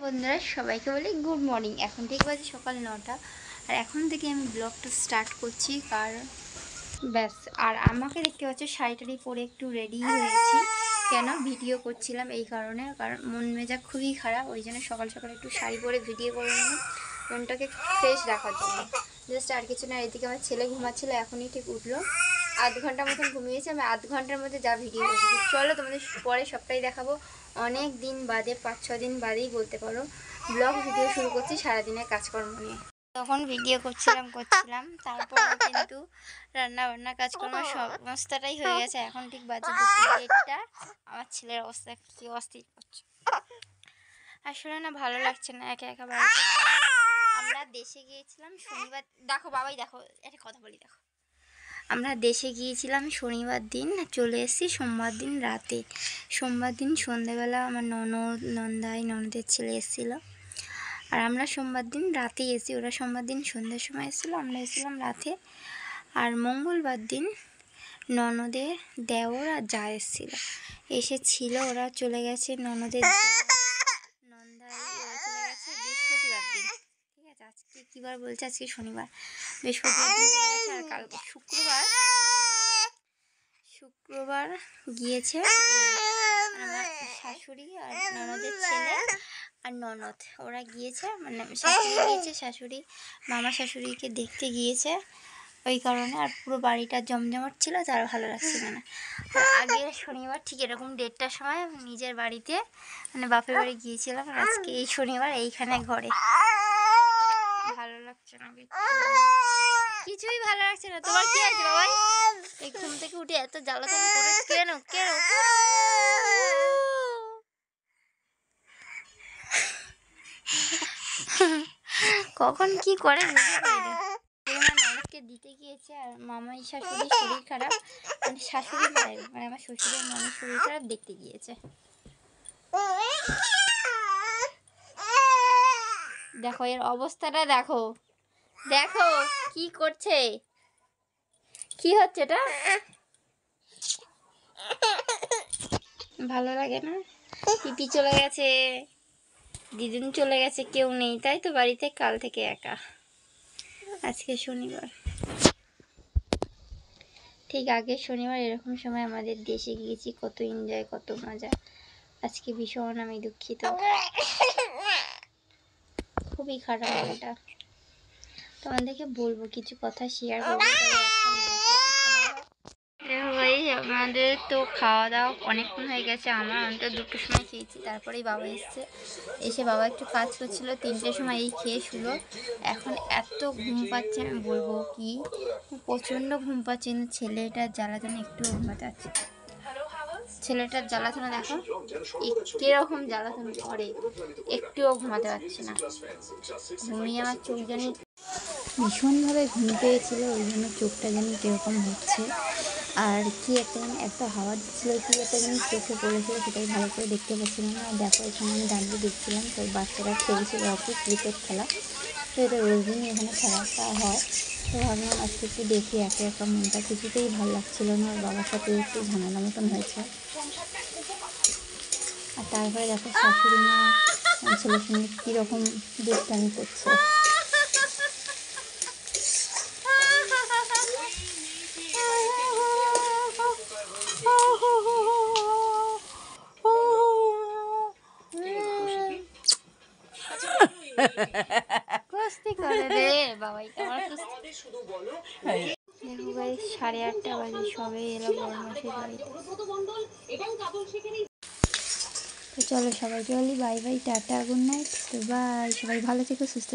বন্ধুরা সবাইকে বলি গুড মর্নিং। এখন ঠিক বাজে সকাল 9টা আর এখন থেকে আমি ব্লগটা স্টার্ট করছি। কারণ ব্যাস আর আমাকে দেখতে পাচ্ছ শাড়িটারি পরে একটু রেডি হয়েছি। কেন ভিডিও করছিলাম এই কারণে, কারণ মন মেজাজ খুবই খারাপ, ওই জন্য সকাল সকাল একটু শাড়ি পরে ভিডিও করে নিলাম মনটাকে ফ্রেশ রাখার জন্য। জাস্ট আর কিছু না। এদিকে আমার ছেলে ঘুমাচ্ছিল, এখনই ঠিক উঠলো, আধ ঘন্টার মতন ঘুমিয়েছে। আমি আধ ঘন্টার মধ্যে যা ভিডিও করেছি চলো তোমাদের পরে সবটাই দেখাবো। অনেক দিন বাদে 5-6 দিন বাদেই বলতে পারো ব্লগ ভিডিও শুরু করছি সারাদিনের কাজকর্ম নিয়ে। তখন ভিডিও করছিলাম তারপর কিন্তু রান্না বান্না কাজকর্ম সমস্তটাই হয়ে গেছে। এখন ঠিক বাজে 1টা। আমার ছেলের অবস্থা কি অস্থির করছে, আসলে না ভালো লাগছে না একা একা বাড়িতে। আমরা দেশে গিয়েছিলাম শনিবার, দেখো বাবাই দেখো একটা কথা বলি, দেখো আমরা দেশে গিয়েছিলাম শনিবার দিন, চলে এসেছি সোমবার দিন রাতে। সোমবার দিন সন্ধ্যেবেলা আমার ননদের ছেলে এসেছিলো, আর আমরা সোমবার দিন রাতেই এসেছি। ওরা সোমবার দিন সন্ধ্যের সময় এসেছিলো, আমরা এসেছিলাম রাতে। আর মঙ্গলবার দিন ননদের দেওর আর যা এসেছিল, ওরা চলে গেছে। ননদাই ওরা চলে গেছে বৃহস্পতিবার দিন। ঠিক আছে, আজকে কী বার বলছে, আজকে শনিবার, বৃহস্পতিবার দিন চলে গেছে। আর কাল শুক্রবার গিয়েছে আমার শাশুড়ি আর ননদের ছেলে আর ননদ, ওরা গিয়েছে, মানে শাশুড়ি গিয়েছে, শাশুড়ি মামা শাশুড়িকে দেখতে গিয়েছে ওই কারণে। আর পুরো বাড়িটা জমজমাট ছিল, তার ভালো লাগছিল না। আগে শনিবার ঠিক এরকম 1:30টার সময় নিজের বাড়িতে, মানে বাপের বাড়ি গিয়েছিলাম। আজকে এই শনিবার এইখানে ঘরে ভালো লাগছে না, কিছুই ভালো লাগছে না। তোমার কি আছে বাবাই? এই ঘুম থেকে উঠে এত জ্বালাতন করে কেন কেন? কখন কি করে ননদকে দিতে গিয়েছে, আর মামাই শাশুড়ির শরীর খারাপ, মানে শাশুড়ি মানে আমার শ্বশুরের মামির শরীর খারাপ, দেখতে গিয়েছে। দেখো এর অবস্থাটা, দেখো দেখো কি করছে, কি হচ্ছে এটা, ভালো লাগে না? পিপি চলে গেছে, দিদিন চলে গেছে, কেউ নেই তাই তো বাড়িতে। কাল থেকে একা, আজকে শনিবার। ঠিক আগের শনিবার এরকম সময় আমাদের দেশে গিয়েছি, কত এনজয় কত মজা। আজকে ভীষণ আমি দুঃখিত, খুবই খারাপ এটা। তোমাদেরকে বলবো কিছু কথা শেয়ার করবো। দেখো ভাই, আমাদের তো খাওয়া দাওয়া অনেকক্ষণ হয়ে গেছে, আমরা অন্তত 2টোর সময় খেয়েছি। তারপরেই বাবা এসে বাবা একটু কাজ করছিল, 3টের সময় এই খেয়ে শুলো। এখন এত ঘুম পাচ্ছে, আমি বলবো কি, প্রচণ্ড ঘুম পাচ্ছে। কিন্তু ছেলেটার জ্বালাতনে একটুও ঘুমাতে পারছে, ছেলেটার জ্বালাতনে দেখো কিরকম জ্বালাতন করে, একটুও ঘুমাতে পারছে না। ঘুমিয়ে আমার চোখ জানি ভীষণভাবে ঘুম পেয়েছিল, ওই জন্য চোখটা জানি কীরকম হচ্ছে। আর কি একটা হাওয়া দিচ্ছিলো, কি একটা জিনিস চোখে পড়েছিল, সেটাই ভালো করে দেখতে পাচ্ছিলাম না। দেখো এখানে আমি দাঁড়িয়ে দেখছিলাম, তো বাচ্চারা খেলছিল আর কি, ক্রিকেট খেলা। তো এটা রোজ দিনই এখানে খেলাটা হয়, তো ভাবলাম আজকে একটু দেখি। একা একা মনটা কিছুতেই ভালো লাগছিল না, আর বাবার সাথে একটু ঝামেলা মতন হয়েছে। আর তারপরে দেখো শাশুড়ি মা ছেলের সঙ্গে কীরকম দুষ্টামি করছে। কুস্তি করে রে বাবাই, আমার কুস্তি। দেখো ভাই 8:30 বাজে, সবে এলো বড় মাসির বাড়িতে। তো চলো সবাইকে বলি bye bye, tata, good night. তো বাই, সবাই ভালো থেকো, সুস্থ।